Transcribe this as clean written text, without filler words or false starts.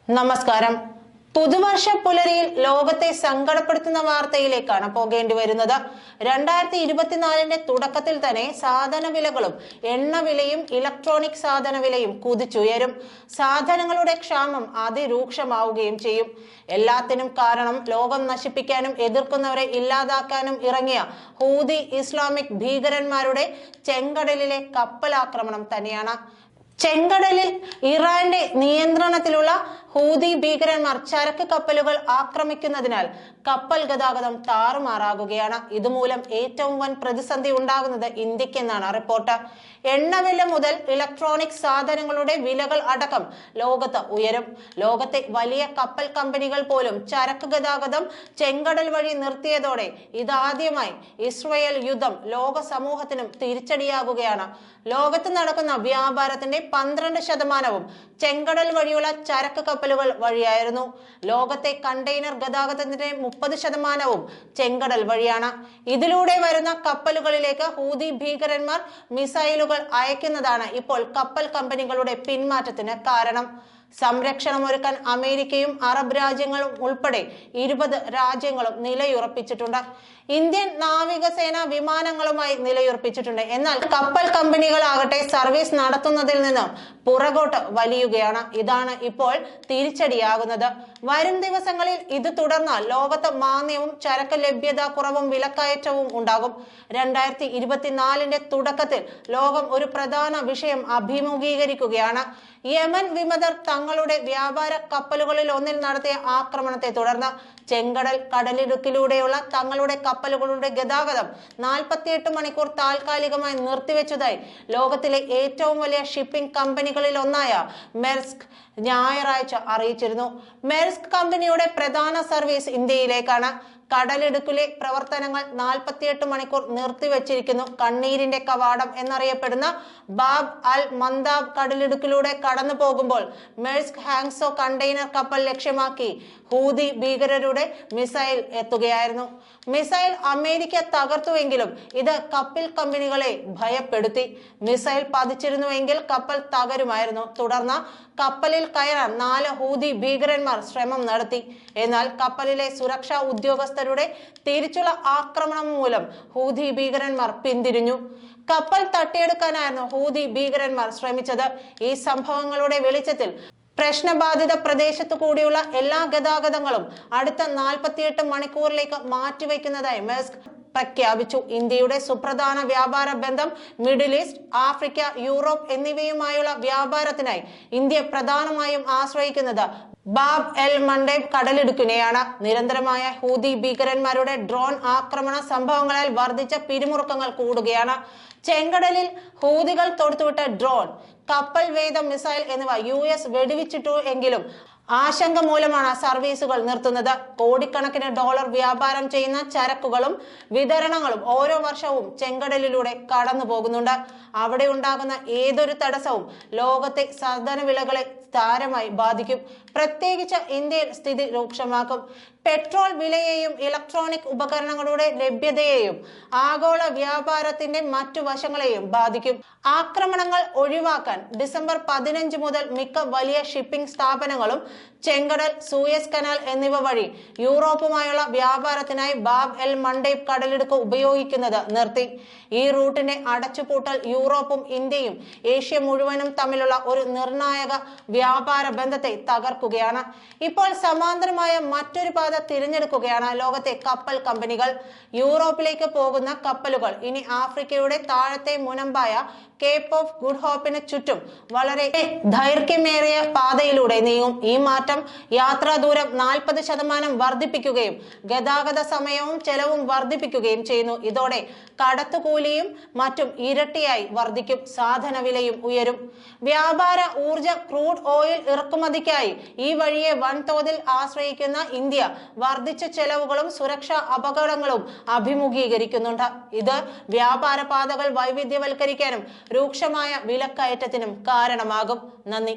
നമസ്കാരം. പുതുവർഷ പുലരിയിൽ ലോകത്തെ സങ്കടപ്പെടുത്തുന്ന വാർത്തയിലേക്കാണ് പോകേണ്ടി വരുന്നത്. 2024 തുടക്കത്തിൽ തന്നെ സാധന വിലകളും എണ്ണവിലയും ഇലക്ട്രോണിക് സാധന വിലയും കുതിച്ചുയരും. സാധനങ്ങളുടെ ക്ഷാമം അതിരൂക്ഷമാവുകയും ചെയ്യും. എല്ലാത്തിനും കാരണം ലോകം നശിപ്പിക്കാനും എതിർക്കുന്നവരെ ഇല്ലാതാക്കാനും ഇറങ്ങിയ ഹൂതി ഇസ്ലാമിക് ഭീകരന്മാരുടെ ചെങ്കടലിലെ കപ്പലാക്രമണം തന്നെയാണ്. ചെങ്കടലിൽ ഇറാന്റെ നിയന്ത്രണത്തിലുള്ള ഹൂതി ഭീകരന്മാർ ചരക്ക് കപ്പലുകൾ ആക്രമിക്കുന്നതിനാൽ കപ്പൽ ഗതാഗതം താറുമാറാകുകയാണ്. ഇതുമൂലം ഏറ്റവും വൻ പ്രതിസന്ധി ഉണ്ടാകുന്നത് ഇന്ത്യക്കെന്നാണ് റിപ്പോർട്ട്. എണ്ണവില മുതൽ ഇലക്ട്രോണിക് സാധനങ്ങളുടെ വിലകൾ അടക്കം ലോകത്ത് ഉയരും. ലോകത്തെ വലിയ കപ്പൽ കമ്പനികൾ പോലും ചരക്ക് ഗതാഗതം ചെങ്കടൽ വഴി നിർത്തിയതോടെ ഇതാദ്യമായി ഇസ്രയേൽ യുദ്ധം ലോക സമൂഹത്തിനും തിരിച്ചടിയാകുകയാണ്. ലോകത്ത് നടക്കുന്ന വ്യാപാരത്തിന്റെ 12% ചെങ്കടൽ വഴിയുള്ള ചരക്ക് കപ്പലുകൾ വഴിയായിരുന്നു. ലോകത്തെ കണ്ടെയ്നർ ഗതാഗതത്തിന്റെ 30% ചെങ്കടൽ വഴിയാണ്. ഇതിലൂടെ വരുന്ന കപ്പലുകളിലേക്ക് ഹൂതി ഭീകരന്മാർ മിസൈലുകൾ അയക്കുന്നതാണ് ഇപ്പോൾ കപ്പൽ കമ്പനികളുടെ പിന്മാറ്റത്തിന് കാരണം. സംരക്ഷണമൊരുക്കാൻ അമേരിക്കയും അറബ് രാജ്യങ്ങളും ഉൾപ്പെടെ 20 രാജ്യങ്ങളും നിലയുറപ്പിച്ചിട്ടുണ്ട്. ഇന്ത്യൻ നാവികസേന വിമാനങ്ങളുമായി നിലയുറപ്പിച്ചിട്ടുണ്ട്. എന്നാൽ കപ്പൽ കമ്പനികളാകട്ടെ സർവീസ് നടത്തുന്നതിൽ നിന്നും പുറകോട്ട് വലിയുകയാണ്. ഇതാണ് ഇപ്പോൾ തിരിച്ചടിയാകുന്നത്. വരും ദിവസങ്ങളിൽ ഇത് തുടർന്നാൽ ലോകത്ത് മാന്ദ്യവും ചരക്ക് ലഭ്യത കുറവും വിലക്കയറ്റവും ഉണ്ടാകും. 2024 തുടക്കത്തിൽ ലോകം ഒരു പ്രധാന വിഷയം അഭിമുഖീകരിക്കുകയാണ്. യമൻ വിമതർ തങ്ങളുടെ വ്യാപാര കപ്പലുകളിൽ ഒന്നിൽ നടത്തിയ ആക്രമണത്തെ തുടർന്ന് ചെങ്കടൽ കടലിടുക്കിലൂടെയുള്ള തങ്ങളുടെ കപ്പലുകളുടെ ഗതാഗതം 48 മണിക്കൂർ താൽക്കാലികമായി നിർത്തിവെച്ചതായി ലോകത്തിലെ ഏറ്റവും വലിയ ഷിപ്പിംഗ് കമ്പനികളിൽ ഒന്നായ മെർസ്ക് ഞായറാഴ്ച അറിയിച്ചിരുന്നു. മെർസ്ക് കമ്പനിയുടെ പ്രധാന സർവീസ് ഇന്ത്യയിലേക്കാണ്. കടലിടുക്കിലെ പ്രവർത്തനങ്ങൾ 48 മണിക്കൂർ നിർത്തിവെച്ചിരിക്കുന്നു. കണ്ണീരിന്റെ കവാടം എന്നറിയപ്പെടുന്ന ബാബ് അൽ മന്ദാബ് കടലിടുക്കിലൂടെ കടന്നു പോകുമ്പോൾ മെർസ്ക് ഹാങ്സോ കണ്ടെയ്നർ കപ്പൽ ലക്ഷ്യമാക്കി ഹൂതി ഭീകരരുടെ മിസൈൽ എത്തുകയായിരുന്നു. മിസൈൽ അമേരിക്ക തകർത്തുവെങ്കിലും ഇത് കപ്പൽ കമ്പനികളെ ഭയപ്പെടുത്തി. മിസൈൽ പതിച്ചിരുന്നുവെങ്കിൽ കപ്പൽ തകരുമായിരുന്നു. തുടർന്ന് കപ്പലിൽ കയറാൻ 4 ഹൂതി ഭീകരന്മാർ ശ്രമം നടത്തി. എന്നാൽ കപ്പലിലെ സുരക്ഷാ ഉദ്യോഗസ്ഥരുടെ തിരിച്ചുള്ള ആക്രമണം മൂലം ഹൂതി ഭീകരന്മാർ പിന്തിരിഞ്ഞു. കപ്പൽ തട്ടിയെടുക്കാനായിരുന്നു ഹൂതി ഭീകരന്മാർ ശ്രമിച്ചത്. ഈ സംഭവങ്ങളുടെ വെളിച്ചത്തിൽ പ്രശ്നബാധിത പ്രദേശത്തു കൂടിയുള്ള എല്ലാ ഗതാഗതങ്ങളും അടുത്ത 48 മണിക്കൂറിലേക്ക് മാറ്റിവെക്കുന്നതായി മെർസ്ക് പ്രഖ്യാപിച്ചു. ഇന്ത്യയുടെ സുപ്രധാന വ്യാപാര ബന്ധം മിഡിൽ ഈസ്റ്റ്, ആഫ്രിക്ക, യൂറോപ്പ് എന്നിവയുമായുള്ള വ്യാപാരത്തിനായി ഇന്ത്യ പ്രധാനമായും ആശ്രയിക്കുന്നത് ബാബ് എൽ മണ്ടേബ് കടലിടുക്കിനെയാണ്. നിരന്തരമായ ഹൂതി ഭീകരന്മാരുടെ ഡ്രോൺ ആക്രമണ സംഭവങ്ങളാൽ വർദ്ധിച്ച പിരിമുറുക്കങ്ങൾ കൂടുകയാണ്. ചെങ്കടലിൽ ഹൂതികൾ തൊടുത്തുവിട്ട ഡ്രോൺ, കപ്പൽ വേദ മിസൈൽ എന്നിവ US വെടിവെച്ചിട്ടു എങ്കിലും ആശങ്ക മൂലമാണ് സർവീസുകൾ നിർത്തുന്നത്. കോടിക്കണക്കിന് ഡോളർ വ്യാപാരം ചെയ്യുന്ന ചരക്കുകളും വിതരണങ്ങളും ഓരോ വർഷവും ചെങ്കടലിലൂടെ കടന്നു പോകുന്നുണ്ട്. അവിടെ ഉണ്ടാകുന്ന ഏതൊരു തടസ്സവും ലോകത്തെ സാധന വിലകളെ സാരമായി ബാധിക്കും. പ്രത്യേകിച്ച് ഇന്ത്യയിൽ സ്ഥിതി രൂക്ഷമാക്കും. പെട്രോൾ വിലയെയും ഇലക്ട്രോണിക് ഉപകരണങ്ങളുടെ ലഭ്യതയെയും ആഗോള വ്യാപാരത്തിന്റെ മറ്റു വശങ്ങളെയും ബാധിക്കും. ആക്രമണങ്ങൾ ഒഴിവാക്കാൻ ഡിസംബർ 15 മുതൽ മിക്ക വലിയ ഷിപ്പിംഗ് സ്ഥാപനങ്ങളും ചെങ്കടൽ, സൂയസ് കനാൽ എന്നിവ വഴി യൂറോപ്പുമായുള്ള വ്യാപാരത്തിനായി ബാബ് എൽ മണ്ടേബ് കടലിടുക്ക് ഉപയോഗിക്കുന്നത് നിർത്തി. ഈ റൂട്ടിന്റെ അടച്ചുപൂട്ടൽ യൂറോപ്പും ഇന്ത്യയും ഏഷ്യ മുഴുവനും തമ്മിലുള്ള ഒരു നിർണായക വ്യാപാര ബന്ധത്തെ തകർക്കുകയാണ്. ഇപ്പോൾ സമാന്തരമായ മറ്റൊരു പാത തിരഞ്ഞെടുക്കുകയാണ് ലോകത്തെ കപ്പൽ കമ്പനികൾ. യൂറോപ്പിലേക്ക് പോകുന്ന കപ്പലുകൾ ഇനി ആഫ്രിക്കയുടെ താഴത്തെ മുനമ്പായ കേപ്പ് ഓഫ് ഗുഡ് ഹോപ്പിന് ചുറ്റും വളരെ ദൈർഘ്യമേറിയ പാതയിലൂടെ നീങ്ങും. ഈ മാറ്റം യാത്രാ ദൂരം 40% വർദ്ധിപ്പിക്കുകയും ഗതാഗത സമയവും ചെലവും വർദ്ധിപ്പിക്കുകയും ചെയ്യുന്നു. ഇതോടെ കടത്തുകൂലിയും മറ്റും ഇരട്ടിയായി വർദ്ധിക്കും. സാധന വിലയും ഉയരും. വ്യാപാര, ഊർജ, ക്രൂഡ് ഓയിൽ ഇറക്കുമതിക്കായി ഈ വഴിയെ വൻതോതിൽ ആശ്രയിക്കുന്ന ഇന്ത്യ വർദ്ധിച്ച ചെലവുകളും സുരക്ഷാ അപകടങ്ങളും അഭിമുഖീകരിക്കുന്നുണ്ട്. ഇത് വ്യാപാര പാതകൾ വൈവിധ്യവൽക്കരിക്കാനും രൂക്ഷമായ വിലക്കയറ്റത്തിനും കാരണമാകും. നന്ദി.